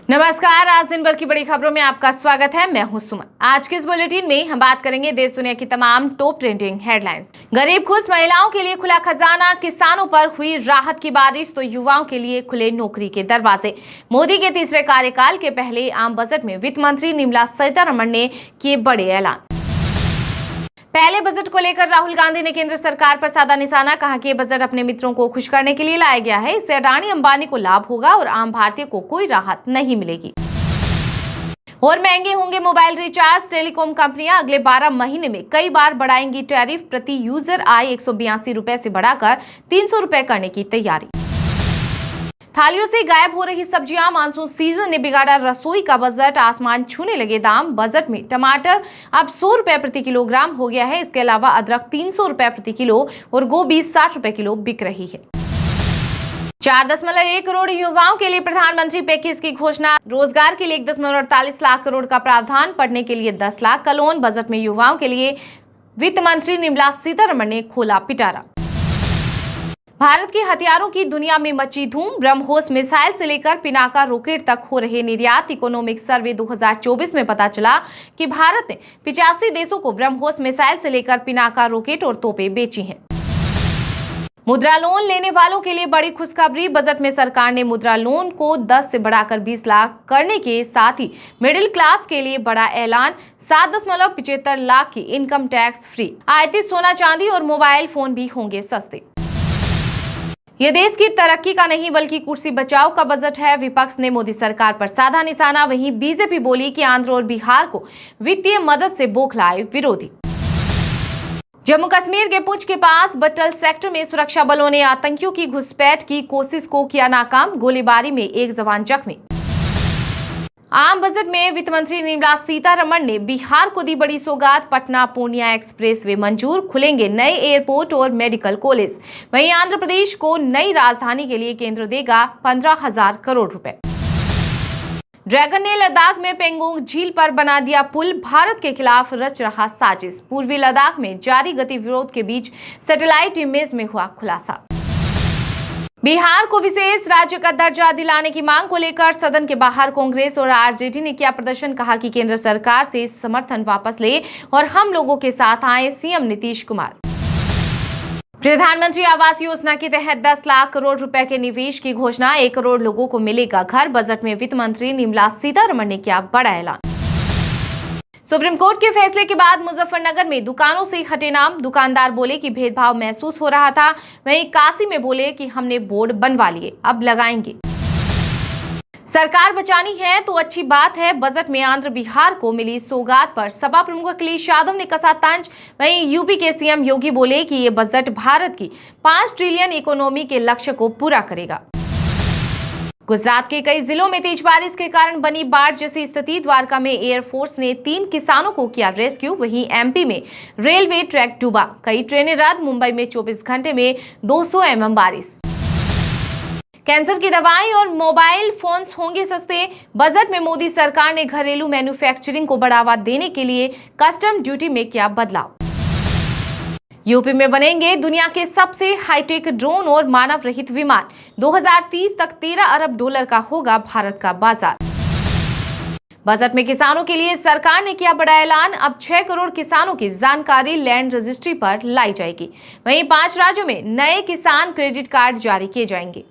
नमस्कार। आज दिन भर की बड़ी खबरों में आपका स्वागत है। मैं हूं सुमन। आज के इस बुलेटिन में हम बात करेंगे देश दुनिया की तमाम टॉप ट्रेंडिंग हेडलाइंस। गरीब खुश, महिलाओं के लिए खुला खजाना, किसानों पर हुई राहत की बारिश तो युवाओं के लिए खुले नौकरी के दरवाजे। मोदी के तीसरे कार्यकाल के पहले आम बजट में वित्त मंत्री निर्मला सीतारमण ने किए बड़े ऐलान। पहले बजट को लेकर राहुल गांधी ने केंद्र सरकार पर साधा निशाना। कहा कि ये बजट अपने मित्रों को खुश करने के लिए लाया गया है। इससे अडानी अंबानी को लाभ होगा और आम भारतीय को कोई राहत नहीं मिलेगी। और महंगे होंगे मोबाइल रिचार्ज। टेलीकॉम कंपनियां अगले 12 महीने में कई बार बढ़ाएंगी टैरिफ। प्रति यूजर आय 182 रुपए से बढ़ाकर 300 रुपए करने की तैयारी। थालियों से गायब हो रही सब्जियां, मानसून सीजन ने बिगाड़ा रसोई का बजट। आसमान छूने लगे दाम। बजट में टमाटर अब 100 रुपए प्रति किलोग्राम हो गया है। इसके अलावा अदरक 300 रुपए प्रति किलो और गोभी 60 रुपए किलो बिक रही है। 4.1 करोड़ युवाओं के लिए प्रधानमंत्री पैकेज की घोषणा। रोजगार के लिए 1.48 लाख करोड़ का प्रावधान, पढ़ने के लिए 10 लाख का लोन। बजट में युवाओं के लिए वित्त मंत्री निर्मला सीतारमण ने खोला पिटारा। भारत के हथियारों की दुनिया में मची धूम। ब्रह्मोस मिसाइल से लेकर पिनाका रॉकेट तक हो रहे निर्यात। इकोनॉमिक सर्वे 2024 में पता चला कि भारत ने 85 देशों को ब्रह्मोस मिसाइल से लेकर पिनाका रॉकेट और तोपें बेची हैं। मुद्रा लोन लेने वालों के लिए बड़ी खुशखबरी। बजट में सरकार ने मुद्रा लोन को 10 से बढ़ाकर 20 लाख करने के साथ ही मिडिल क्लास के लिए बड़ा ऐलान। 7.75 लाख की इनकम टैक्स फ्री। आयातित सोना चांदी और मोबाइल फोन भी होंगे सस्ते। यह देश की तरक्की का नहीं बल्कि कुर्सी बचाओ का बजट है। विपक्ष ने मोदी सरकार पर साधा निशाना। वहीं बीजेपी बोली कि आंध्र और बिहार को वित्तीय मदद से बौखलाए विरोधी। जम्मू कश्मीर के पुंछ के पास बट्टल सेक्टर में सुरक्षा बलों ने आतंकियों की घुसपैठ की कोशिश को किया नाकाम। गोलीबारी में एक जवान जख्मी। आम बजट में वित्त मंत्री निर्मला सीतारमण ने बिहार को दी बड़ी सौगात। पटना पूर्णिया एक्सप्रेसवे मंजूर। खुलेंगे नए एयरपोर्ट और मेडिकल कॉलेज। वहीं आंध्र प्रदेश को नई राजधानी के लिए केंद्र देगा 15,000 करोड़ रुपए। ड्रैगन ने लद्दाख में पेंगोंग झील पर बना दिया पुल। भारत के खिलाफ रच रहा साजिश। पूर्वी लद्दाख में जारी गतिविरोध के बीच सैटेलाइट इमेज में हुआ खुलासा। बिहार को विशेष राज्य का दर्जा दिलाने की मांग को लेकर सदन के बाहर कांग्रेस और आरजेडी ने किया प्रदर्शन। कहा कि केंद्र सरकार से समर्थन वापस ले और हम लोगों के साथ आए। सीएम नीतीश कुमार। प्रधानमंत्री आवास योजना के तहत 10 लाख करोड़ रुपए के निवेश की घोषणा। 1 करोड़ लोगों को मिलेगा घर। बजट में वित्त मंत्री निर्मला सीतारमण ने किया बड़ा ऐलान। सुप्रीम कोर्ट के फैसले के बाद मुजफ्फरनगर में दुकानों से हटे नाम। दुकानदार बोले कि भेदभाव महसूस हो रहा था। वहीं काशी में बोले कि हमने बोर्ड बनवा लिए, अब लगाएंगे। सरकार बचानी है तो अच्छी बात है। बजट में आंध्र बिहार को मिली सौगात पर सपा प्रमुख अखिलेश यादव ने कसा तंज। वहीं यूपी के सीएम योगी बोले कि ये बजट भारत की 5 ट्रिलियन इकोनॉमी के लक्ष्य को पूरा करेगा। गुजरात के कई जिलों में तेज बारिश के कारण बनी बाढ़ जैसी स्थिति। द्वारका में एयरफोर्स ने 3 किसानों को किया रेस्क्यू। वहीं एमपी में रेलवे ट्रैक डूबा, कई ट्रेनें रद्द। मुंबई में 24 घंटे में 200 mm बारिश। कैंसर की दवाई और मोबाइल फोन्स होंगे सस्ते। बजट में मोदी सरकार ने घरेलू मैन्युफैक्चरिंग को बढ़ावा देने के लिए कस्टम ड्यूटी में किया बदलाव। यूपी में बनेंगे दुनिया के सबसे हाईटेक ड्रोन और मानव रहित विमान। 2030 तक 13 अरब डॉलर का होगा भारत का बाजार। बजट में किसानों के लिए सरकार ने किया बड़ा ऐलान। अब 6 करोड़ किसानों की जानकारी लैंड रजिस्ट्री पर लाई जाएगी। वहीं 5 राज्यों में नए किसान क्रेडिट कार्ड जारी किए जाएंगे।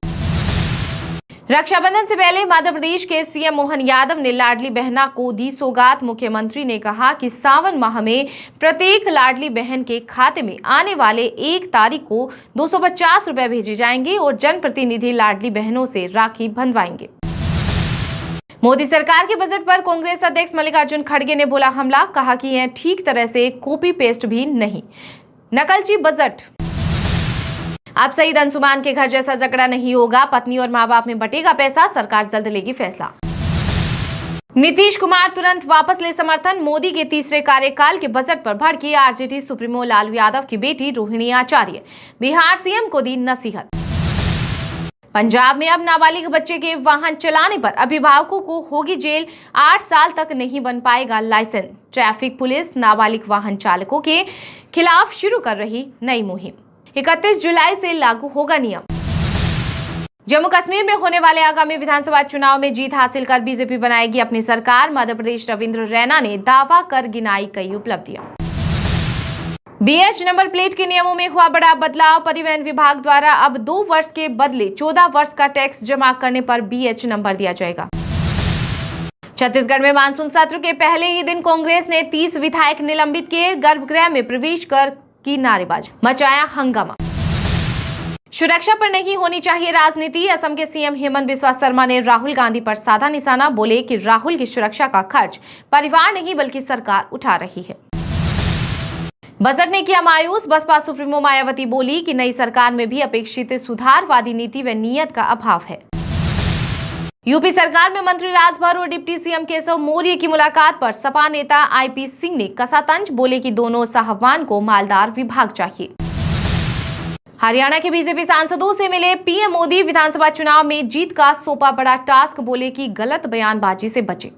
रक्षाबंधन से पहले मध्य प्रदेश के सीएम मोहन यादव ने लाडली बहना को दी सौगात। मुख्यमंत्री ने कहा कि सावन माह में प्रत्येक लाडली बहन के खाते में आने वाले 1 तारीख को 250 रुपए भेजे जाएंगे और जनप्रतिनिधि लाडली बहनों से राखी बंधवाएंगे। मोदी सरकार के बजट पर कांग्रेस अध्यक्ष मल्लिकार्जुन खड़गे ने बोला हमला। कहा कि यह ठीक तरह से कॉपी पेस्ट भी नहीं, नकलची बजट। अब शहीद अंशुमान के घर जैसा झगड़ा नहीं होगा। पत्नी और मां बाप में बटेगा पैसा। सरकार जल्द लेगी फैसला। नीतीश कुमार तुरंत वापस ले समर्थन। मोदी के तीसरे कार्यकाल के बजट पर भड़की आरजेडी सुप्रीमो लालू यादव की बेटी रोहिणी आचार्य। बिहार सीएम को दी नसीहत। पंजाब में अब नाबालिग बच्चे के वाहन चलाने पर अभिभावकों को होगी जेल। 8 साल तक नहीं बन पाएगा लाइसेंस। ट्रैफिक पुलिस नाबालिग वाहन चालकों के खिलाफ शुरू कर रही नई मुहिम। 31 जुलाई से लागू होगा नियम। जम्मू कश्मीर में होने वाले आगामी विधानसभा चुनाव में जीत हासिल कर बीजेपी बनाएगी अपनी सरकार। मध्य प्रदेश रविंद्र रैना ने दावा कर गिनाई कई उपलब्धियां। BH नंबर प्लेट के नियमों में हुआ बड़ा बदलाव। परिवहन विभाग द्वारा अब 2 वर्ष के बदले 14 वर्ष का टैक्स जमा करने पर BH नंबर दिया जाएगा। छत्तीसगढ़ में मानसून सत्र के पहले ही दिन कांग्रेस ने 30 विधायक निलंबित किए। गर्भगृह में प्रवेश कर की नारेबाजी, मचाया हंगामा। सुरक्षा पर नहीं होनी चाहिए राजनीति। असम के सीएम हेमंत बिस्वा शर्मा ने राहुल गांधी पर साधा निशाना। बोले कि राहुल की सुरक्षा का खर्च परिवार नहीं बल्कि सरकार उठा रही है। बजट ने किया मायूस। बसपा सुप्रीमो मायावती बोली कि नई सरकार में भी अपेक्षित सुधारवादी नीति व नियत का अभाव है। यूपी सरकार में मंत्री राजभर और डिप्टी सीएम केशव मौर्य की मुलाकात पर सपा नेता IP सिंह ने कसा तंज। बोले कि दोनों साहबान को मालदार विभाग चाहिए। हरियाणा के बीजेपी सांसदों से मिले PM मोदी। विधानसभा चुनाव में जीत का सौंपा बड़ा टास्क। बोले कि गलत बयानबाजी से बचे।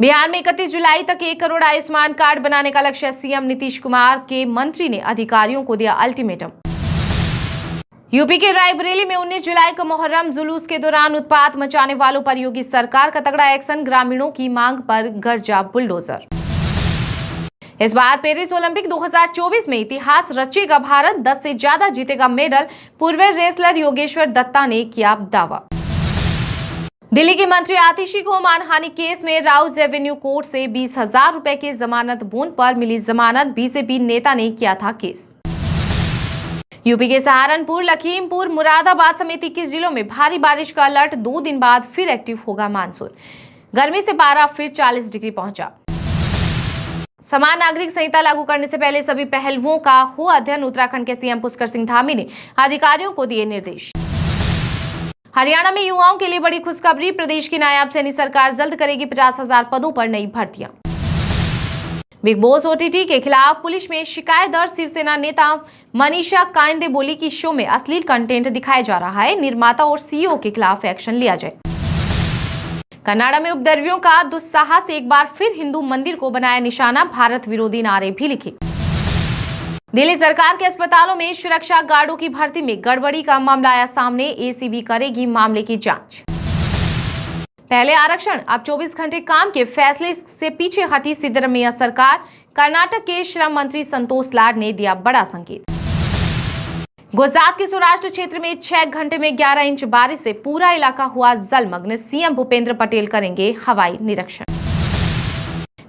बिहार में 31 जुलाई तक 1 करोड़ आयुष्मान कार्ड बनाने का लक्ष्य। सीएम नीतीश कुमार के मंत्री ने अधिकारियों को दिया अल्टीमेटम। यूपी के रायबरेली में 19 जुलाई को मुहर्रम जुलूस के दौरान उत्पात मचाने वालों पर योगी सरकार का तगड़ा एक्शन। ग्रामीणों की मांग पर गरजा बुलडोजर। इस बार पेरिस ओलंपिक 2024 में इतिहास रचेगा भारत। 10 से ज्यादा जीतेगा मेडल। पूर्व रेसलर योगेश्वर दत्ता ने किया दावा। दिल्ली की मंत्री आतिशी को मानहानि केस में राउज एवेन्यू कोर्ट से 20,000 रुपए के जमानत बॉन्ड पर मिली जमानत। बीजेपी नेता ने किया था केस। यूपी के सहारनपुर, लखीमपुर, मुरादाबाद समेत 21 जिलों में भारी बारिश का अलर्ट। 2 दिन बाद फिर एक्टिव होगा मानसून। गर्मी से पारा फिर 40 डिग्री पहुंचा। समान नागरिक संहिता लागू करने से पहले सभी पहलुओं का हो अध्ययन। उत्तराखंड के सीएम पुष्कर सिंह धामी ने अधिकारियों को दिए निर्देश। हरियाणा में युवाओं के लिए बड़ी खुशखबरी। प्रदेश की नायाब सैनी सरकार जल्द करेगी 50,000 पदों पर नई भर्तियां। बिग बॉस OTT के खिलाफ पुलिस में शिकायत दर्ज। शिवसेना नेता मनीषा कायंदे बोली कि शो में अश्लील कंटेंट दिखाया जा रहा है। निर्माता और CEO के खिलाफ एक्शन लिया जाए। कनाडा में उपद्रवियों का दुस्साहस। एक बार फिर हिंदू मंदिर को बनाया निशाना। भारत विरोधी नारे भी लिखे। दिल्ली सरकार के अस्पतालों में सुरक्षा गार्डों की भर्ती में गड़बड़ी का मामला आया सामने। ACB करेगी मामले की जांच। पहले आरक्षण, अब 24 घंटे काम के फैसले से पीछे हटी सिद्धरमैया सरकार। कर्नाटक के श्रम मंत्री संतोष लाड ने दिया बड़ा संकेत। गुजरात के सौराष्ट्र क्षेत्र में 6 घंटे में 11 इंच बारिश से पूरा इलाका हुआ जलमग्न। सीएम भूपेंद्र पटेल करेंगे हवाई निरीक्षण।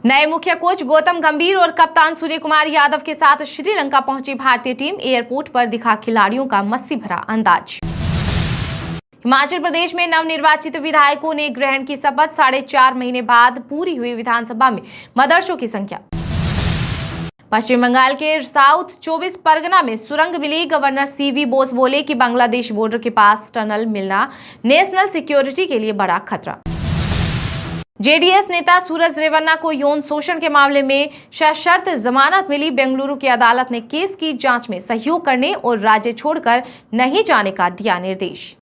नए मुख्य कोच गौतम गंभीर और कप्तान सूर्य कुमार यादव के साथ श्रीलंका पहुंची भारतीय टीम। एयरपोर्ट पर दिखा खिलाड़ियों का मस्ती भरा अंदाज। हिमाचल प्रदेश में नवनिर्वाचित विधायकों ने ग्रहण की शपथ। 4.5 महीने बाद पूरी हुई विधानसभा में मदरसों की संख्या। पश्चिम बंगाल के साउथ 24 परगना में सुरंग मिली। गवर्नर CV बोस बोले कि बांग्लादेश बॉर्डर के पास टनल मिलना नेशनल सिक्योरिटी के लिए बड़ा खतरा। JDS नेता सूरज रेवन्ना को यौन शोषण के मामले में सशर्त जमानत मिली। बेंगलुरु की अदालत ने केस की जांच में सहयोग करने और राज्य छोड़कर नहीं जाने का दिया निर्देश।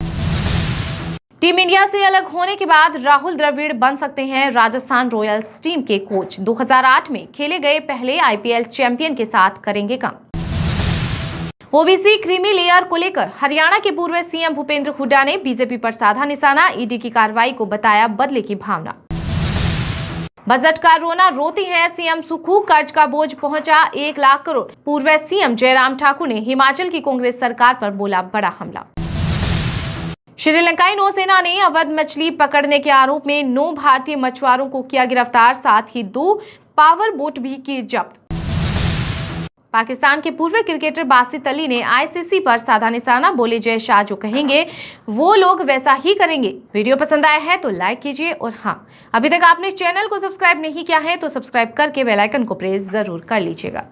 टीम इंडिया से अलग होने के बाद राहुल द्रविड़ बन सकते हैं राजस्थान रॉयल्स टीम के कोच। 2008 में खेले गए पहले IPL चैंपियन के साथ करेंगे काम। OBC क्रीमी लेयर को लेकर हरियाणा के पूर्व CM भूपेंद्र हुड्डा ने बीजेपी पर साधा निशाना। ED की कार्रवाई को बताया बदले की भावना। बजट का रोना रोती है CM सुखू। कर्ज का बोझ पहुंचा 1 लाख करोड़। पूर्व CM जयराम ठाकुर ने हिमाचल की कांग्रेस सरकार पर बोला बड़ा हमला। श्रीलंकाई नौसेना ने अवैध मछली पकड़ने के आरोप में 9 भारतीय मछुआरों को किया गिरफ्तार। साथ ही 2 पावर बोट भी की जब्त। पाकिस्तान के पूर्व क्रिकेटर बासित अली ने ICC पर साधा निशाना। बोले जय शाह जो कहेंगे वो लोग वैसा ही करेंगे। वीडियो पसंद आया है तो लाइक कीजिए और हाँ, अभी तक आपने चैनल को सब्सक्राइब नहीं किया है तो सब्सक्राइब करके बेल आइकन को प्रेस जरूर कर लीजिएगा।